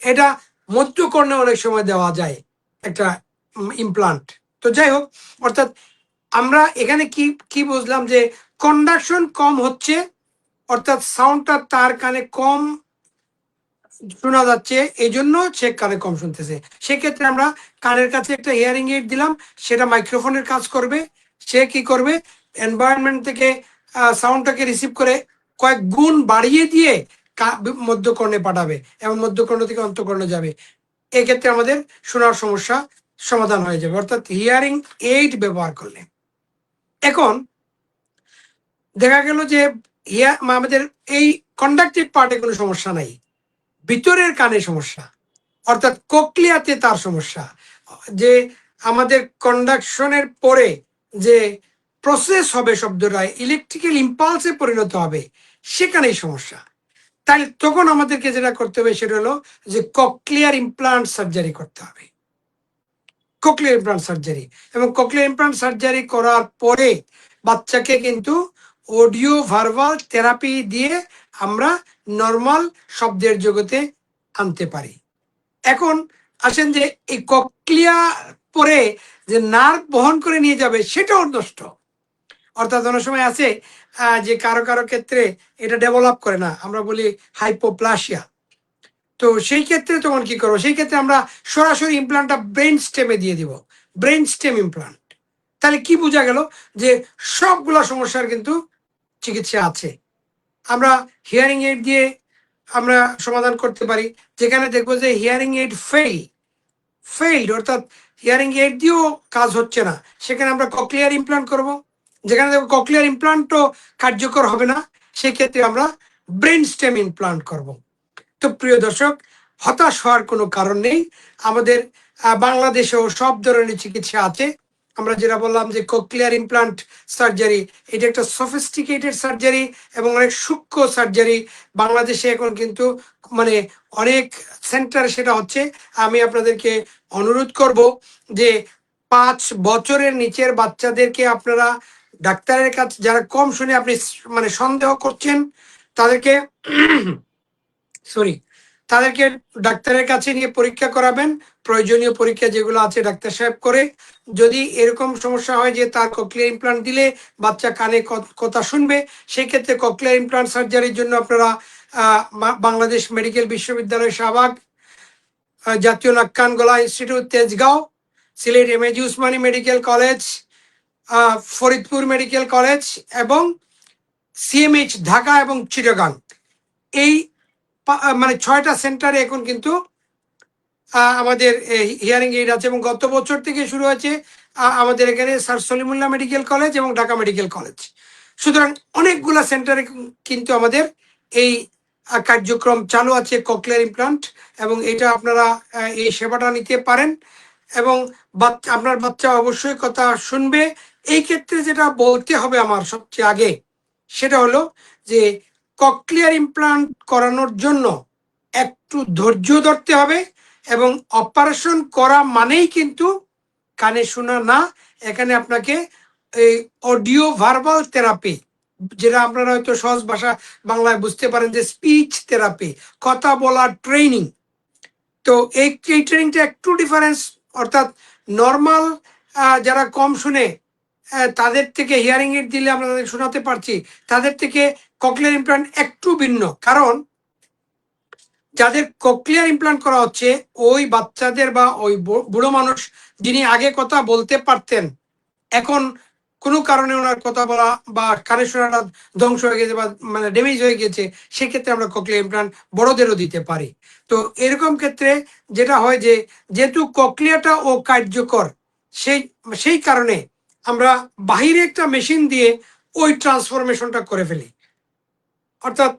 এটা মধ্যকর্ণে অনেক সময় দেওয়া যায় একটা ইমপ্লান্ট। তো যাই হোক, অর্থাৎ আমরা এখানে কি কি বুঝলাম যে কন্ডাকশন কম হচ্ছে, অর্থাৎ সাউন্ডটা তার কানে কম শোনা যাচ্ছে, এই জন্য সে কানে কম শুনতেছে। সেক্ষেত্রে আমরা কানের কাছে একটা হিয়ারিং এইড দিলাম, সেটা মাইক্রোফোনের কাজ করবে। সে কি করবে, এনভায়রনমেন্ট থেকে সাউন্ডটাকে রিসিভ করে কয়েক গুণ বাড়িয়ে দিয়ে মধ্যকর্ণে পাঠাবে এবং মধ্যকর্ণ থেকে অন্তঃকর্ণে যাবে। এক্ষেত্রে আমাদের শোনার সমস্যা সমাধান হয়ে যাবে, অর্থাৎ হিয়ারিং এইড ব্যবহার করলে। এখন দেখা গেল যে আমাদের এই কন্ডাক্টিভ পার্টে কোনো সমস্যা নাই, ভিতরের কানে সমস্যা, অর্থাৎ কোকলিয়াতে তার সমস্যা, যে আমাদের কন্ডাকশনের পরে যে প্রসেস হবে শব্দটা ইলেকট্রিক্যাল ইম্পালসে পরিণত হবে, সেখানেই সমস্যা। তাই তখন আমাদেরকে যেটা করতে হবে সেটা হলো যে ককলিয়ার ইমপ্লান্ট সার্জারি করতে হবে, ককলিয়ার ইমপ্লান্ট সার্জারি। এবং ককলিয়ার ইমপ্লান্ট সার্জারি করার পরে বাচ্চাকে কিন্তু অডিও ভার্বাল থেরাপি দিয়ে আমরা নর্মাল শব্দের জগতে আনতে পারি। এখন আসেন যে এই ককলিয়া পরে যে নার্ভ বহন করে নিয়ে যাবে সেটাও নষ্ট, অর্থাৎ অনেক সময় আছে যে কারো কারো ক্ষেত্রে এটা ডেভেলপ করে না, আমরা বলি হাইপোপ্লাসিয়া। তো সেই ক্ষেত্রে তখন কি করবো? সেই ক্ষেত্রে আমরা সরাসরি ইমপ্লান্টটা ব্রেন স্টেমে দিয়ে দিব, ব্রেন স্টেম ইমপ্লান্ট। তাহলে কি বোঝা গেল যে সবগুলা সমস্যার কিন্তু চিকিৎসা আছে। আমরা হিয়ারিং এইড দিয়ে আমরা সমাধান করতে পারি, যেখানে দেখবো যে হিয়ারিং এইড ফেইল্ড, অর্থাৎ হিয়ারিং এইড দিয়েও কাজ হচ্ছে না, সেখানে আমরা ককলিয়ার ইমপ্লান্ট করব। যেখানে দেখবো ককলিয়ার ইমপ্লান্টও কার্যকর হবে না, সেক্ষেত্রে আমরা ব্রেন স্টেম ইমপ্লান্ট করব। তো প্রিয় দর্শক, হতাশ হওয়ার কোনো কারণ নেই। আমাদের বাংলাদেশেও সব ধরনের চিকিৎসা আছে। আমরা যেটা বললাম যে কোকলিয়ার ইমপ্লান্ট সার্জারি, এটা একটা সফিস্টিকেটেড সার্জারি এবং অনেক সূক্ষ্ম সার্জারি। বাংলাদেশে এখন কিন্তু মানে অনেক সেন্টার সেটা হচ্ছে। আমি আপনাদেরকে অনুরোধ করব যে 5 বছরের নিচের বাচ্চাদেরকে আপনারা ডাক্তারের কাছে, যারা কম শুনে আপনি মানে সন্দেহ করছেন, তাদেরকে তাদেরকে ডাক্তারের কাছে নিয়ে পরীক্ষা করাবেন। প্রয়োজনীয় পরীক্ষা যেগুলো আছে ডাক্তার সাহেব করে। যদি এরকম সমস্যা হয় যে তার ককলিয়ার ইমপ্লান্ট দিলে বাচ্চা কানে কথা শুনবে, সেই ক্ষেত্রে ককলিয়ার ইমপ্লান্ট সার্জারির জন্য আপনারা বাংলাদেশ মেডিকেল বিশ্ববিদ্যালয় শাহবাগ, জাতীয় নাক কান গলা institute Tejgaon, Sylhet MAG Usmani medical college, Faridpur medical college এবং সিএমএইচ ঢাকা এবং চিটাগাং, এই মানে 6টা সেন্টারে এখন কিন্তু আমাদের হিয়ারিং এইড আছে। এবং গত বছর থেকে শুরু হয়েছে আমাদের এখানে স্যার সলিমুল্লাহ মেডিকেল কলেজ এবং ঢাকা মেডিকেল কলেজ। সুতরাং অনেকগুলা সেন্টারে কিন্তু আমাদের এই কার্যক্রম চালু আছে ককলিয়ার ইমপ্লান্ট, এবং এটা আপনারা এই সেবাটা নিতে পারেন এবং আপনার বাচ্চা অবশ্যই কথা শুনবে। এই ক্ষেত্রে যেটা বলতে হবে আমার সবচেয়ে আগে, সেটা হলো যে ককলিয়ার ইমপ্লান্ট করানোর জন্য একটু ধৈর্য ধরতে হবে, এবং অপারেশন করা মানেই কিন্তু কানে শোনা না। এখানে আপনাকে এই অডিও ভার্বাল থেরাপি, যেটা আপনারা হয়তো সহজ ভাষা বাংলায় বুঝতে পারেন যে স্পিচ থেরাপি, কথা বলার ট্রেনিং। তো এই ট্রেনিংটা একটু ডিফারেন্স, অর্থাৎ নর্মাল যারা কম শুনে তাদের থেকে হিয়ারিং এইড দিলে আমরা তাদের শোনাতে পারছি, তাদের থেকে ককলিয়ার ইমপ্লান্ট একটু ভিন্ন। কারণ যাদের ককলিয়ার ইমপ্লান্ট করা হচ্ছে ওই বাচ্চাদের বা ওই বুড়ো মানুষ যিনি আগে কথা বলতে পারতেন, এখন কোনো কারণে ওনার কথা বলা বা কানে শোনাটা ধ্বংস হয়ে গেছে বা মানে ড্যামেজ হয়ে গেছে, সেক্ষেত্রে আমরা ককলিয়ার ইমপ্লান্ট বড়দেরও দিতে পারি। তো এরকম ক্ষেত্রে যেটা হয় যে যেহেতু ককলিয়াটা ও কার্যকর, সেই কারণে আমরা বাহিরে একটা মেশিন দিয়ে ওই ট্রান্সফরমেশনটা করে ফেলি। অর্থাৎ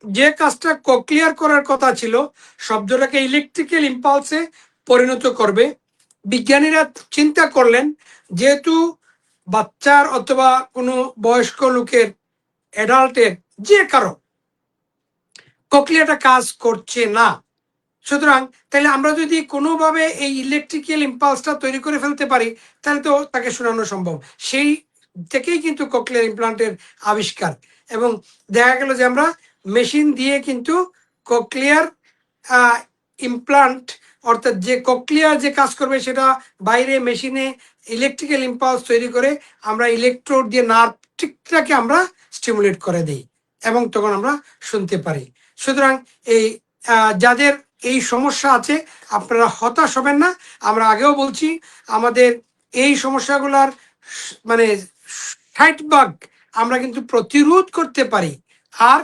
যে কাজটা ককলিয়ার করার কথা ছিল, শব্দটাকে ইলেকট্রিক্যাল ইম্পালসে পরিণত করবে, বিজ্ঞানীরা চিন্তা করলেন যেহেতু বাচ্চার অথবা কোনো বয়স্ক লোকের, অ্যাডাল্টের যে কারো ককলিয়াটা কাজ করছে না, সুতরাং তাহলে আমরা যদি কোনোভাবে এই ইলেকট্রিক্যাল ইম্পালসটা তৈরি করে ফেলতে পারি, তাহলে তো তাকে শোনানো সম্ভব। সেই থেকেই কিন্তু ককলিয়ার ইমপ্লান্টের আবিষ্কার। এবং দেখা গেল যে আমরা মেশিন দিয়ে কিন্তু ককলিয়ার ইমপ্লান্ট, অর্থাৎ যে ককলিয়ার যে কাজ করবে সেটা বাইরে মেশিনে ইলেকট্রিক্যাল ইম্পালস তৈরি করে আমরা ইলেকট্রোড দিয়ে নার্ভটাকে আমরা স্টিমুলেট করে দিই এবং তখন আমরা শুনতে পারি। সুতরাং এই যাদের এই সমস্যা আছে আপনারা হতাশ হবেন না। আমরা আগেও বলছি আমাদের এই সমস্যাগুলার মানে 60% আমরা কিন্তু প্রতিরোধ করতে পারি, আর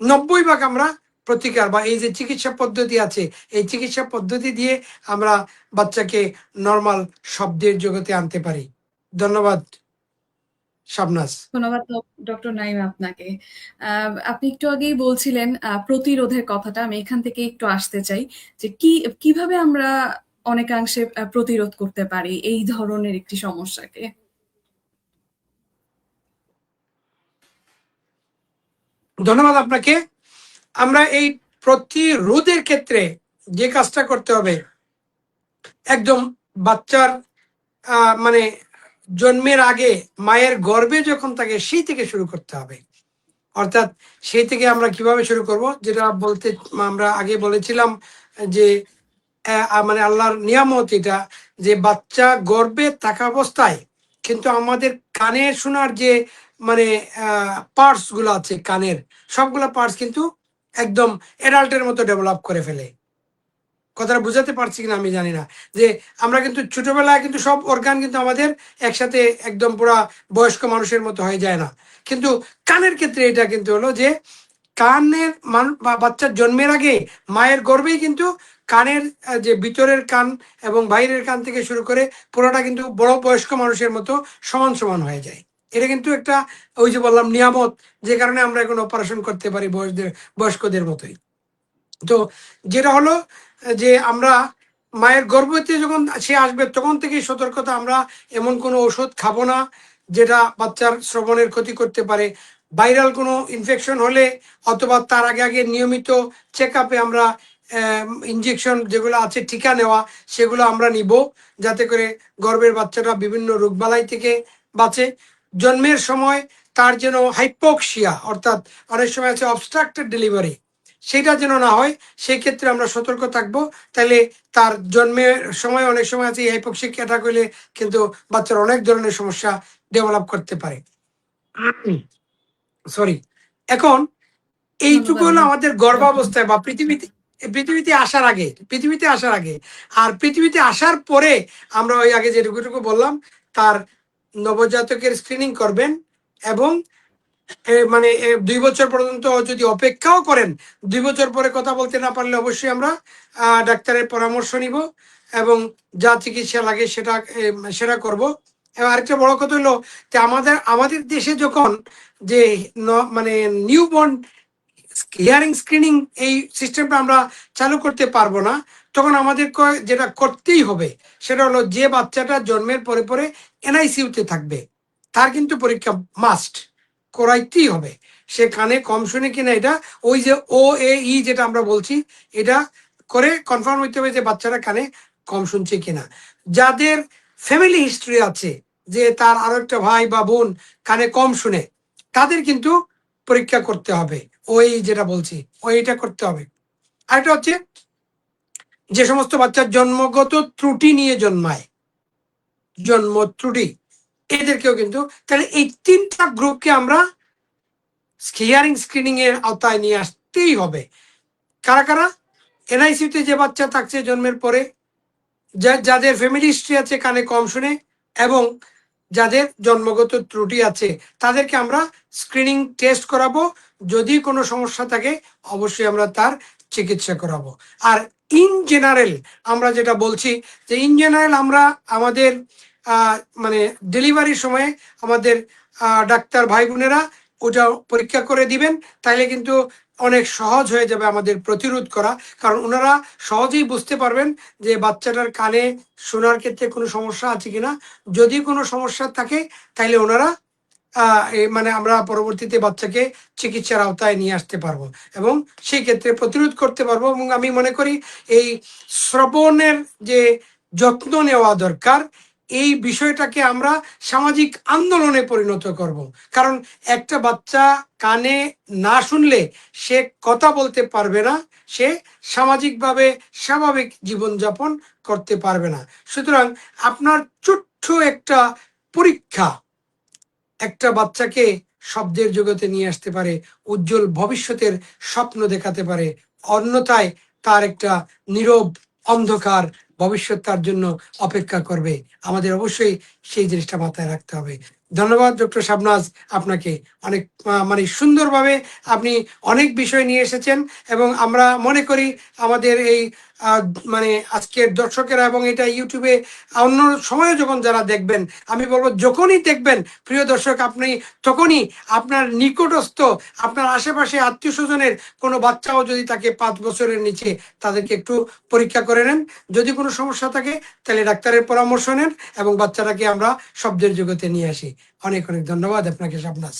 90% আমরা প্রতিকার বা এই যে চিকিৎসা পদ্ধতি আছে, এই চিকিৎসা পদ্ধতি দিয়ে আমরা বাচ্চাকে নর্মাল শব্দের জগতে আনতে পারি। ধন্যবাদ শাবনাজ। ধন্যবাদ ডক্টর নাইম আপনাকে। আপনি একটু আগেই বলছিলেন প্রতিরোধের কথাটা, আমি এখান থেকে একটু আসতে চাই যে কিভাবে আমরা অনেকাংশে প্রতিরোধ করতে পারি এই ধরনের একটি সমস্যাকে। ধন্যবাদ আপনাকে। আমরা এই প্রতিরোধের ক্ষেত্রে যে কাজটা করতে হবে, একদম বাচ্চার মানে জন্মের আগে মায়ের গর্ভে যখন থাকে সেই থেকে শুরু করতে হবে। অর্থাৎ সেই থেকে আমরা কিভাবে শুরু করব, যেটা বলতে আমরা আগে বলেছিলাম যে মানে আল্লাহর নিয়ামত এটা, যে বাচ্চা গর্ভে থাকা অবস্থায় কিন্তু আমাদের কানে শোনার যে মানে পার্টস গুলো আছে, কানের সবগুলো পার্টস কিন্তু একদম অ্যাডাল্টের মতো ডেভেলপ করে ফেলে। কথাটা বুঝাতে পারছি কিনা আমি জানি না। যে আমরা কিন্তু ছোটবেলায় কিন্তু সব অর্গান কিন্তু আমাদের একসাথে একদম পুরা বয়স্ক মানুষের মতো হয়ে যায় না, কিন্তু কানের ক্ষেত্রে এটা কিন্তু হলো যে কানের বাচ্চার জন্মের আগে মায়ের গর্ভেই কিন্তু কানের যে ভিতরের কান এবং বাইরের কান থেকে শুরু করে পুরোটা কিন্তু বড় বয়স্ক মানুষের মতো সমান সমান হয়ে যায়। এটা কিন্তু একটা ওই যে বললাম নিয়ামত, যে কারণে আমরা এখন অপারেশন করতে পারি বয়স্কদের মতোই। তো যেটা হলো যে আমরা মায়ের গর্ভবতী যখন সে আসবে তখন থেকেই সতর্কতা, আমরা এমন কোনো ওষুধ খাবো না যেটা বাচ্চার শ্রবণের ক্ষতি করতে পারে। ভাইরাল কোনো ইনফেকশন হলে অথবা তার আগে আগে নিয়মিত চেক আপে আমরা ইনজেকশন যেগুলো আছে টিকা নেওয়া, সেগুলো আমরা নিব, যাতে করে গর্ভের বাচ্চাটা বিভিন্ন রোগবালাই থেকে বাঁচে। জন্মের সময় তার যেন হাইপোক্সিয়া অর্থাৎ অনেক সময় আছে অবস্ট্রাক্টেড ডেলিভারি, সেটা যেন না হয়, সেই ক্ষেত্রে আমরা সতর্ক থাকবো। তাহলে তার জন্মের সময় অনেক সময় আছে হাইপোক্সিক অ্যাটাক হইলে কিন্তু বাচ্চার অনেক ধরনের সমস্যা ডেভেলপ করতে পারে। সরি। এখন এইটুকু ধন্যবাদ হলো আমাদের ডক্টর। গর্ভাবস্থায় বা পৃথিবীতে আসার আগে, পৃথিবীতে আসার আগে। আর পৃথিবীতে আসার পরে আমরা ওই আগে যেটুকু বললাম, তার নবজাতকের স্ক্রিনিং করবেন এবং মানে 2 বছর পর্যন্ত যদি অপেক্ষাও করেন, 2 বছর পরে কথা বলতে না পারলে অবশ্যই আমরা ডাক্তারের পরামর্শ নিব এবং যা চিকিৎসা লাগে সেটা করব। এবং আরেকটা বড় কথা হলো যে আমাদের দেশে যখন যে মানে নিউবর্ন হিয়ারিং স্ক্রিনিং এই সিস্টেমটা আমরা চালু করতে পারবো না, তখন আমাদের যেটা করতেই হবে সেটা হলো যে বাচ্চাটা জন্মের পরে পরে এনআইসিইউতে থাকবে তার কিন্তু পরীক্ষা মাস্ট করাইতেই হবে। সে কানে কম শুনে কিনা, এটা ওই যে OAE যেটা আমরা বলছি, এটা করে কনফার্ম হইতে হবে যে বাচ্চারা কানে কম শুনছে কিনা। যাদের ফ্যামিলি হিস্ট্রি আছে যে তার আরো একটা ভাই বা বোন কানে কম শুনে, তাদের কিন্তু পরীক্ষা করতে হবে, ওই যেটা বলছি ওইটা করতে হবে। আরেকটা হচ্ছে যে সমস্ত বাচ্চার জন্মগত ত্রুটি নিয়ে জন্মায়, জন্ম ত্রুটি, এদেরকেও কিন্তু, তাহলে এই 3টা গ্রুপকে আমরা হিয়ারিং স্ক্রিনিং এর আওতায় নিয়ে আসতেই হবে। কারা কারা? এনআইসিউতে যে বাচ্চা থাকছে জন্মের পরে, যাদের ফ্যামিলি হিস্ট্রি আছে কানে কম শুনে, এবং যাদের জন্মগত ত্রুটি আছে, তাদেরকে আমরা স্ক্রিনিং টেস্ট করাবো। যদি কোনো সমস্যা থাকে অবশ্যই আমরা তার চিকিৎসা করাবো। আর ইন জেনারেল আমরা যেটা বলছি যে ইন জেনারেল আমরা আমাদের মানে ডেলিভারির সময় আমাদের ডাক্তার ভাই বোনেরা ওটা পরীক্ষা করে দিবেন, তাইলে কিন্তু অনেক সহজ হয়ে যাবে আমাদের প্রতিরোধ করা। কারণ ওনারা সহজেই বুঝতে পারবেন যে বাচ্চাটার কানে শোনার ক্ষেত্রে কোনো সমস্যা আছে কিনা। যদি কোনো সমস্যা থাকে তাহলে ওনারা মানে আমরা পরবর্তীতে বাচ্চাকে চিকিৎসার আওতায় নিয়ে আসতে পারবো এবং সেই ক্ষেত্রে প্রতিরোধ করতে পারবো। এবং আমি মনে করি এই শ্রবণের যে যত্ন নেওয়া দরকার, এই বিষয়টাকে আমরা সামাজিক আন্দোলনে পরিণত করব। কারণ একটা বাচ্চা কানে না শুনলে সে কথা বলতে পারবে না, সে সামাজিকভাবে স্বাভাবিক জীবনযাপন করতে পারবে না। সুতরাং আপনার ছোট্ট একটা পরীক্ষা একটা বাচ্চাকে শব্দের জগতে নিয়ে আসতে পারে, উজ্জ্বল ভবিষ্যতের স্বপ্ন দেখাতে পারে। অন্যথায় তার একটা নীরব অন্ধকার ভবিষ্যৎ তার জন্য অপেক্ষা করবে। আমাদের অবশ্যই সেই জিনিসটা মাথায় রাখতে হবে। ধন্যবাদ ডক্টর শাবনাজ, আপনাকে অনেক মানে সুন্দরভাবে আপনি অনেক বিষয় নিয়ে এসেছেন এবং আমরা মনে করি আমাদের এই মানে আজকের দর্শকেরা এবং এটা ইউটিউবে অন্য সময়ে যখন যারা দেখবেন, আমি বলবো যখনই দেখবেন প্রিয় দর্শক, আপনি তখনই আপনার নিকটস্থ আপনার আশেপাশে আত্মীয় স্বজনের কোনো বাচ্চাও যদি তাকে 5 বছরের নিচে, তাদেরকে একটু পরীক্ষা করে নেন। যদি কোনো সমস্যা থাকে তাহলে ডাক্তারের পরামর্শ নেন এবং বাচ্চাটাকে আমরা শব্দের জগতে নিয়ে আসি। অনেক অনেক ধন্যবাদ আপনাকে শাবনাজ।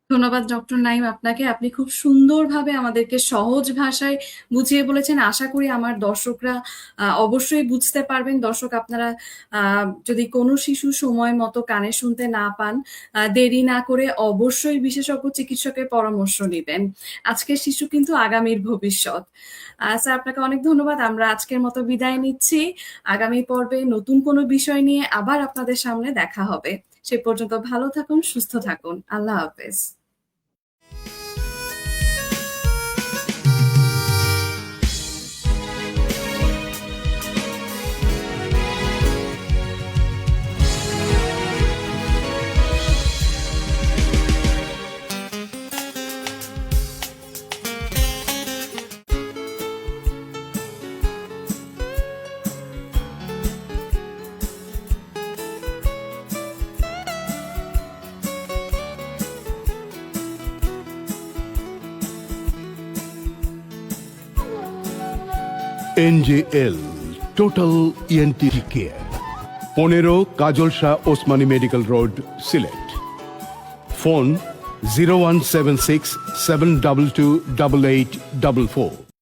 ধন্যবাদ ডক্টর নাইম আপনাকে। আপনি খুব সুন্দরভাবে আমাদেরকে সহজ ভাষায় বুঝিয়ে বলেছেন। আশা করি আমার দর্শকরা অবশ্যই বুঝতে পারবেন। দর্শক আপনারা যদি কোনো শিশু সময় মতো কানে শুনতে না পান, দেরি না করে অবশ্যই বিশেষজ্ঞ চিকিৎসকের পরামর্শ নেবেন। আজকের শিশু কিন্তু আগামীর ভবিষ্যৎ। স্যার আপনাকে অনেক ধন্যবাদ। আমরা আজকের মতো বিদায় নিচ্ছি। আগামী পর্বে নতুন কোনো বিষয় নিয়ে আবার আপনাদের সামনে দেখা হবে। সে পর্যন্ত ভালো থাকুন, সুস্থ থাকুন। আল্লাহ হাফেজ। NJL total ENT care, 15 Kajal Shah Osmani medical road, Sylhet. Phone 0176 722 8844।